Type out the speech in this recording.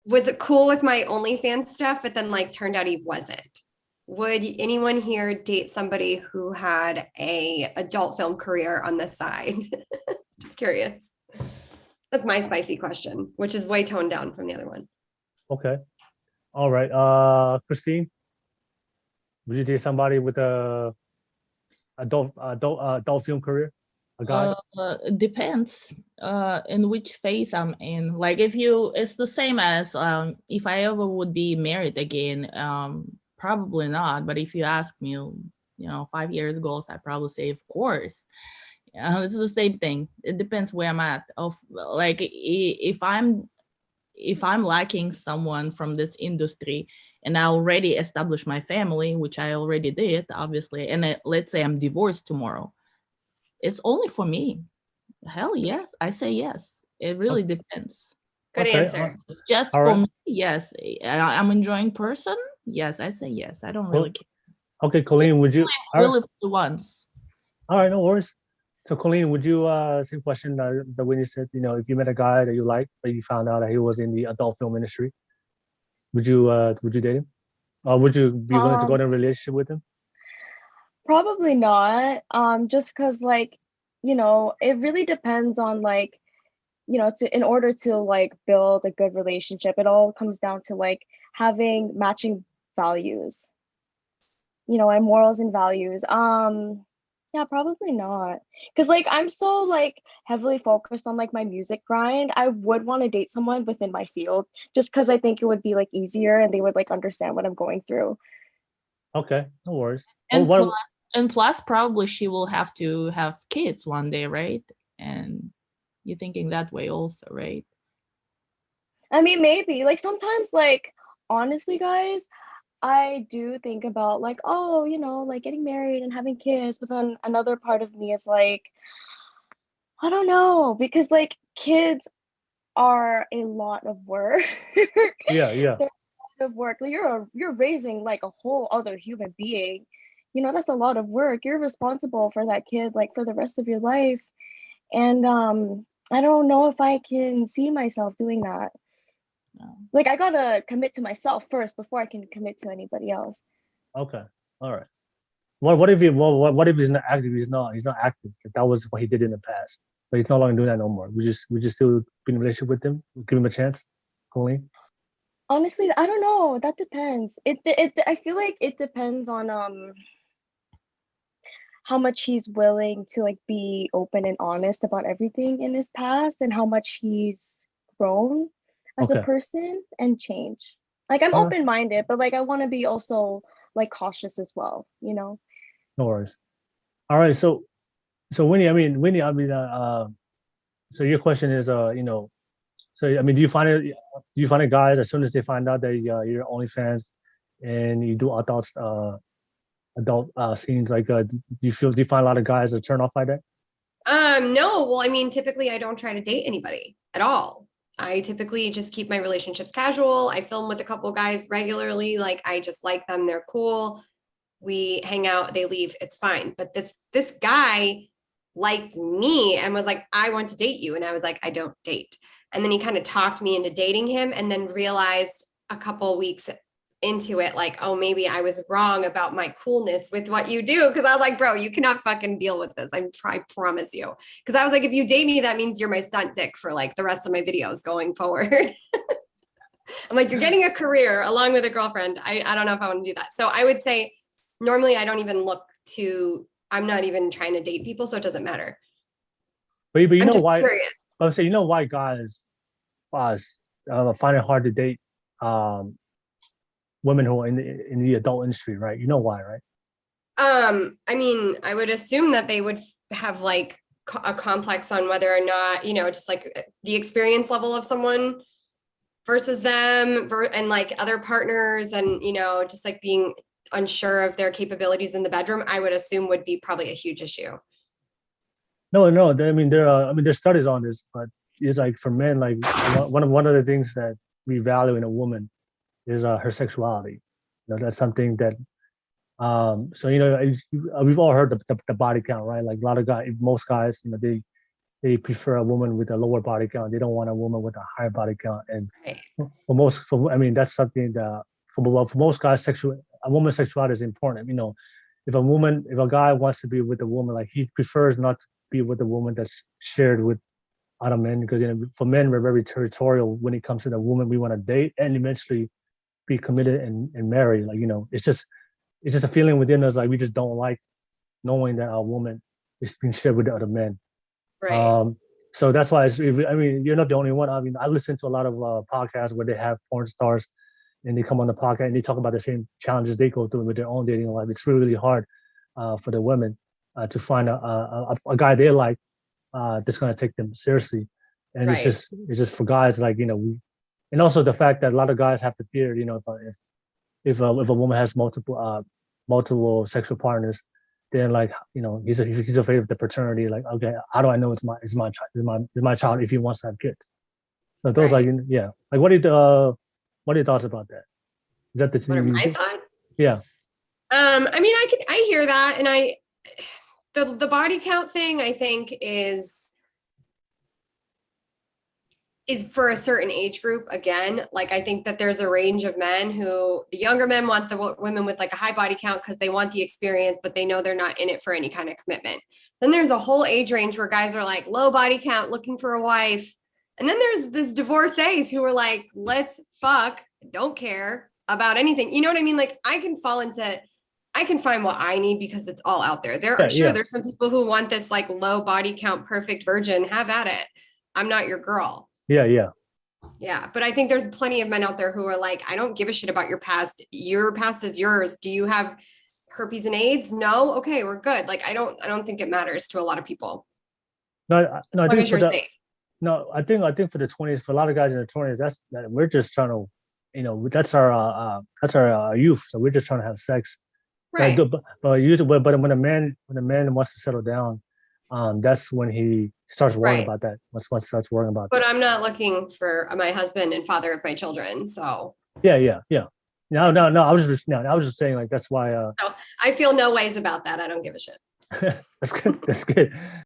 was it cool with my OnlyFans stuff, but then like turned out he wasn't. Would anyone here date somebody who had a adult film career on the side? Just curious. That's my spicy question, which is way toned down from the other one. Okay. All right. Christine, would you date somebody with a adult film career? A guy? Depends in which phase I'm in. Like if you, it's the same as if I ever would be married again, probably not. But if you ask me, 5 years ago, I'd probably say, of course. It's the same thing. It depends where I'm at. Of like if I'm lacking someone from this industry and I already established my family, which I already did, obviously, and let's say I'm divorced tomorrow, it's only for me. Hell yes, I say yes. It really depends. Good Okay. answer. Just All for right. me, yes. I'm enjoying person. Yes, I say yes. I don't really care. Okay, Colleen, would you? All right. Really for the ones. All right, no worries. So, Colleen, would you same question that Whitney said? If you met a guy that you like, but you found out that he was in the adult film industry, would you date him? Or would you be willing to go in a relationship with him? Probably not. Just because like, it really depends on like, in order to like build a good relationship, it all comes down to like having matching values, and morals and values. Yeah, probably not. Because like I'm so like heavily focused on like my music grind. I would want to date someone within my field just because I think it would be like easier and they would like understand what I'm going through. Okay, no worries. And plus, probably she will have to have kids one day, right? And you're thinking that way also, right? I mean, maybe like sometimes like honestly, guys, I do think about like, oh, like getting married and having kids, but then another part of me is like, I don't know, because like kids are a lot of work. Yeah. They're a lot of work. Like, you're raising like a whole other human being. That's a lot of work. You're responsible for that kid like for the rest of your life. And I don't know if I can see myself doing that. No. Like I gotta commit to myself first before I can commit to anybody else. Okay. All right. What if what if he's not active? He's not active. That was what he did in the past, but he's no longer doing that no more. We just still be in a relationship with him. Give him a chance, Colleen. Honestly, I don't know. That depends. I feel like it depends on how much he's willing to like be open and honest about everything in his past and how much he's grown as a Okay. person and change. Like I'm All right. open-minded, but like I want to be also like cautious as well, No worries. All right. So Winnie. So your question is, so I mean, do you find it guys as soon as they find out that you're OnlyFans and you do adult scenes, like do you find a lot of guys that turn off by that? No. Well, I mean, typically I don't try to date anybody at all. I typically just keep my relationships casual. I film with a couple guys regularly. Like I just like them. They're cool. We hang out, they leave, it's fine. But this guy liked me and was like, I want to date you. And I was like, I don't date. And then he kind of talked me into dating him and then realized a couple weeks into it, like, oh, maybe I was wrong about my coolness with what you do. Cause I was like, bro, you cannot fucking deal with this. I promise you. Cause I was like, if you date me, that means you're my stunt dick for like the rest of my videos going forward. I'm like, you're getting a career along with a girlfriend. I don't know if I want to do that. So I would say normally I don't even I'm not even trying to date people. So it doesn't matter. But you I'm know just why? curious. I would say why guys find it hard to date women who are in the adult industry, right? You know why, right? I mean, I would assume that they would have like a complex on whether or not, just like the experience level of someone versus them and like other partners and, just like being unsure of their capabilities in the bedroom, I would assume would be probably a huge issue. No. I mean, there's studies on this, but it's like for men, like one of the things that we value in a woman is her sexuality. That's something that so we've all heard the body count, right? Like a lot of guys, most guys, they prefer a woman with a lower body count. They don't want a woman with a higher body count. And Right. I mean, that's something that for most guys, a woman's sexuality is important. You know, if a guy wants to be with a woman, like he prefers not to be with a woman that's shared with other men, because you know, for men, we're very territorial when it comes to the woman we want to date and eventually be committed and marry. Like, you know, it's just a feeling within us, like we just don't like knowing that our woman is being shared with the other men. Right. So that's why I mean, you're not the only one. I mean, I listen to a lot of podcasts where they have porn stars and they come on the podcast and they talk about the same challenges they go through with their own dating life. It's really, really hard for the women to find a guy they like that's going to take them seriously. And Right. it's just for guys, like, you know, and also the fact that a lot of guys have to fear, you know, if a woman has multiple sexual partners, then, like, you know, he's afraid of the paternity. Like, okay, how do I know it's my child if he wants to have kids? So those Right. like, yeah. Like, what are your thoughts about that? Is that the What are my thoughts? Yeah. I mean, I hear that, and the body count thing, I think is for a certain age group. Again, like, I think that there's a range of men who, the younger men want the women with like a high body count because they want the experience, but they know they're not in it for any kind of commitment. Then there's a whole age range where guys are like low body count, looking for a wife. And then there's this divorcees who are like, let's fuck, don't care about anything. You know what I mean? Like, I can find what I need because it's all out there. There's some people who want this like low body count, perfect virgin. Have at it. I'm not your girl. Yeah. Yeah. But I think there's plenty of men out there who are like, I don't give a shit about your past. Your past is yours. Do you have herpes and AIDS? No. Okay, we're good. Like, I don't think it matters to a lot of people. No, I think you're safe. No, I think for the 20s, for a lot of guys in the 20s, that we're just trying to, you know, that's our youth. So we're just trying to have sex. Right. But usually, but when a man wants to settle down, that's when he starts worrying about that. Once starts worrying about But that. I'm not looking for my husband and father of my children. So Yeah. No. I was just saying, like, that's why. I feel no ways about that. I don't give a shit. That's good. That's good.